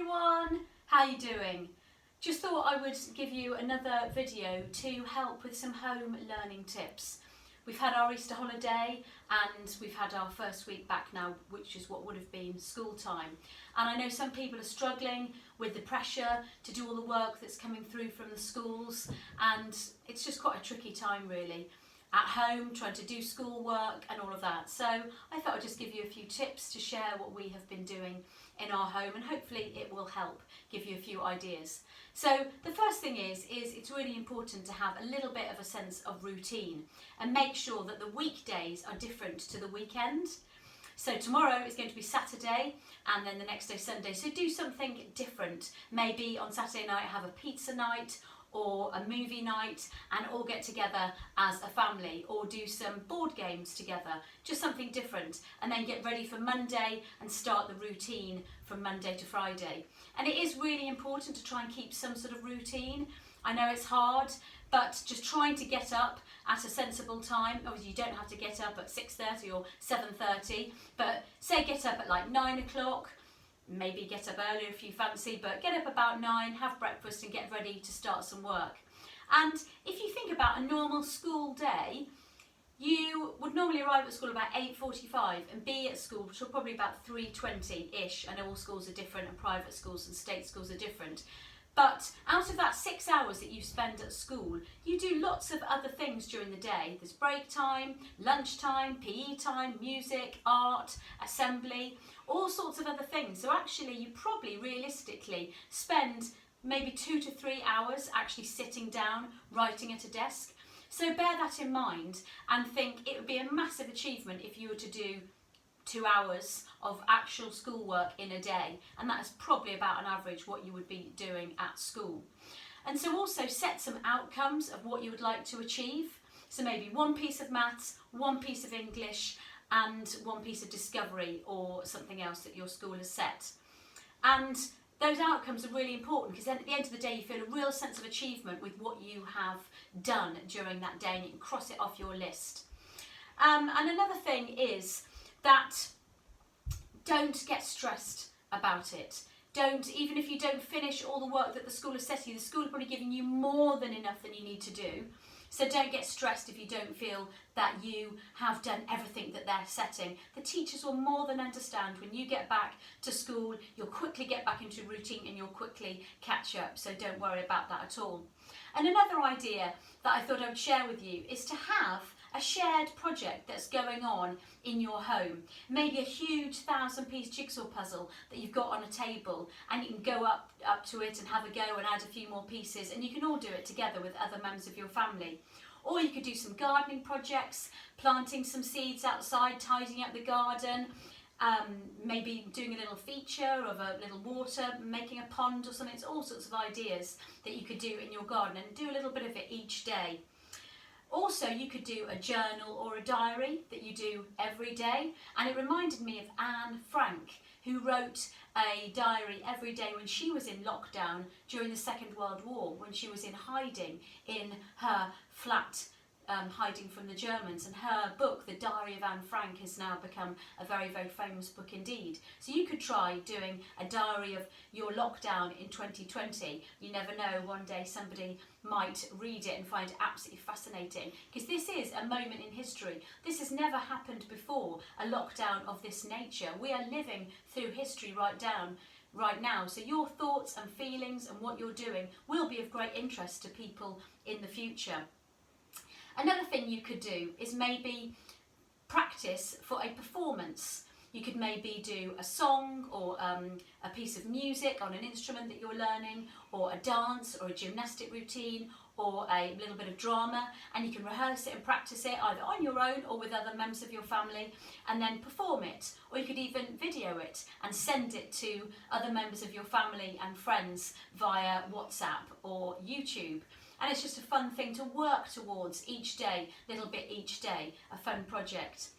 everyone, how you doing? Just thought I would give you another video to help with some home learning tips. We've had our Easter holiday and we've had our first week back now, which is what would have been school time. And I know some people are struggling with the pressure to do all the work that's coming through from the schools, and it's just quite a tricky time really. At home, trying to do schoolwork and all of that. So I thought I'd just give you a few tips to share what we have been doing in our home, and hopefully it will help give you a few ideas. So the first thing is it's really important to have a little bit of a sense of routine and make sure that the weekdays are different to the weekend. So tomorrow is going to be Saturday and then the next day Sunday. So do something different. Maybe on Saturday night have a pizza night or a movie night and all get together as a family, or do some board games together, just something different, and then get ready for Monday and start the routine from Monday to Friday. And it is really important to try and keep some sort of routine. I know it's hard, but just trying to get up at a sensible time. Obviously you don't have to get up at 6:30 or 7:30, but say get up at like 9 o'clock, maybe get up earlier if you fancy, but get up about 9, have breakfast and get ready to start some work. And if you think about a normal school day, you would normally arrive at school about 8:45 and be at school till probably about 3:20-ish. I know all schools are different and private schools and state schools are different. But out of that 6 hours that you spend at school, you do lots of other things during the day. There's break time, lunch time, PE time, music, art, assembly, all sorts of other things. So actually you probably realistically spend maybe 2 to 3 hours actually sitting down, writing at a desk. So bear that in mind and think it would be a massive achievement if you were to do 2 hours of actual schoolwork in a day, and that is probably about an average what you would be doing at school. And so also set some outcomes of what you would like to achieve. So maybe one piece of maths, one piece of English and one piece of discovery or something else that your school has set. And those outcomes are really important because then at the end of the day you feel a real sense of achievement with what you have done during that day and you can cross it off your list. And another thing is that don't get stressed about it. Even if you don't finish all the work that the school has set you, the school is probably giving you more than enough than you need to do. So don't get stressed if you don't feel that you have done everything that they're setting. The teachers will more than understand. When you get back to school, you'll quickly get back into routine and you'll quickly catch up. So don't worry about that at all. And another idea that I thought I would share with you is to have a shared project that's going on in your home. Maybe a huge 1,000-piece jigsaw puzzle that you've got on a table, and you can go up to it and have a go and add a few more pieces, and you can all do it together with other members of your family. Or you could do some gardening projects, planting some seeds outside, tidying up the garden, maybe doing a little feature of a little water, making a pond or something. It's all sorts of ideas that you could do in your garden, and do a little bit of it each day. Also, you could do a journal or a diary that you do every day, and it reminded me of Anne Frank, who wrote a diary every day when she was in lockdown during the Second World War, when she was in hiding in her flat, hiding from the Germans. And her book, The Diary of Anne Frank, has now become a very, very famous book indeed. So you could try doing a diary of your lockdown in 2020. You never know, one day somebody might read it and find it absolutely fascinating, because this is a moment in history. This has never happened before, a lockdown of this nature. We are living through history right now. So your thoughts and feelings and what you're doing will be of great interest to people in the future. Another thing you could do is maybe practice for a performance. You could maybe do a song or a piece of music on an instrument that you're learning, or a dance or a gymnastic routine or a little bit of drama, and you can rehearse it and practice it either on your own or with other members of your family, and then perform it. Or you could even video it and send it to other members of your family and friends via WhatsApp or YouTube. And it's just a fun thing to work towards each day, little bit each day, a fun project.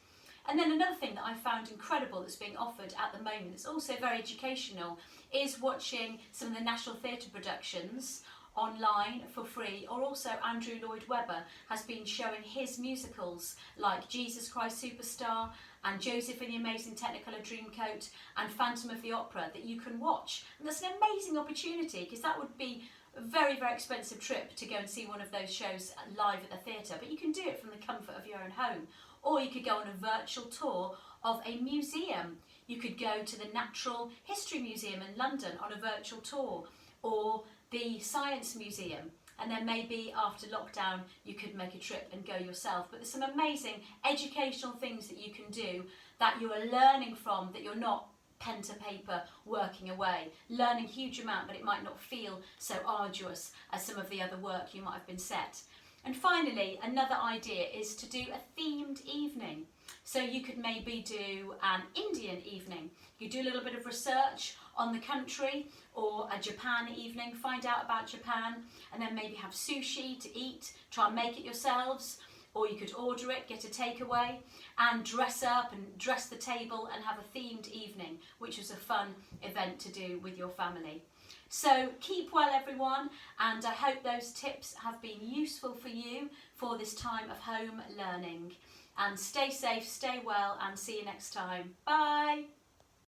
And then another thing that I found incredible that's being offered at the moment, it's also very educational, is watching some of the National Theatre productions online for free, or also Andrew Lloyd Webber has been showing his musicals like Jesus Christ Superstar and Joseph and the Amazing Technicolor Dreamcoat and Phantom of the Opera that you can watch. And that's an amazing opportunity, because that would be a very, very expensive trip to go and see one of those shows live at the theatre, but you can do it from the comfort of your own home. Or you could go on a virtual tour of a museum. You could go to the Natural History Museum in London on a virtual tour, or the Science Museum, and then maybe after lockdown you could make a trip and go yourself. But there's some amazing educational things that you can do that you are learning from, that you're not pen to paper working away, learning a huge amount, but it might not feel so arduous as some of the other work you might have been set. And finally, another idea is to do a themed evening. So you could maybe do an Indian evening. You do a little bit of research on the country, or a Japan evening, find out about Japan, and then maybe have sushi to eat, try and make it yourselves, or you could order it, get a takeaway, and dress up and dress the table and have a themed evening, which was a fun event to do with your family. So keep well, everyone, and I hope those tips have been useful for you for this time of home learning. And stay safe, stay well, and see you next time. Bye!